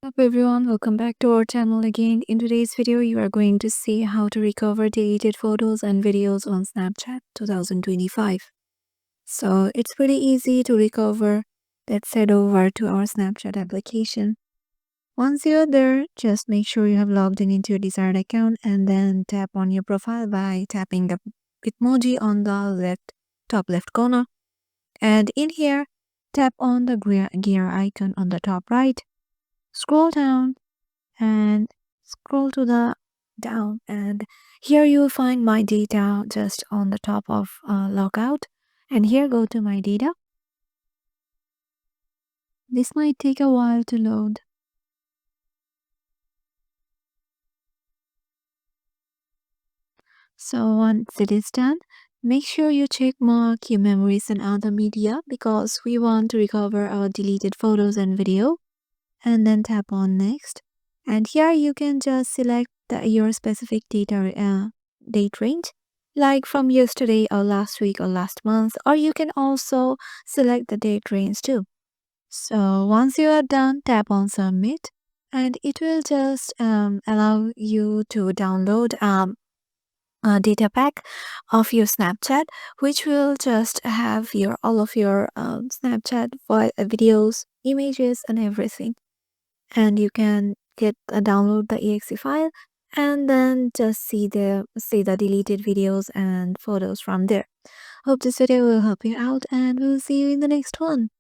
Up everyone, welcome back to our channel again. In today's video, you are going to see how to recover deleted photos and videos on Snapchat 2025. So it's pretty easy to recover. Let's head over to our Snapchat application. Once you're there, just make sure you have logged in into your desired account and then tap on your profile by tapping the Bitmoji on the top left corner. And in here, tap on the gear icon on the top right. Scroll down and scroll to the down, and here you will find my data just on the top of logout, and here go to my data. This might take a while to load. So once it is done, make sure you check mark your memories and other media because we want to recover our deleted photos and video, and then tap on next. And here you can just select your specific date range, like from yesterday or last week or last month, or you can also select the date range too. So once you are done, tap on submit, and it will just allow you to download a data pack of your Snapchat, which will just have your all of your Snapchat videos, images, and everything. And you can download the exe file and then just see the deleted videos and photos from there. Hope this video will help you out, and we'll see you in the next one.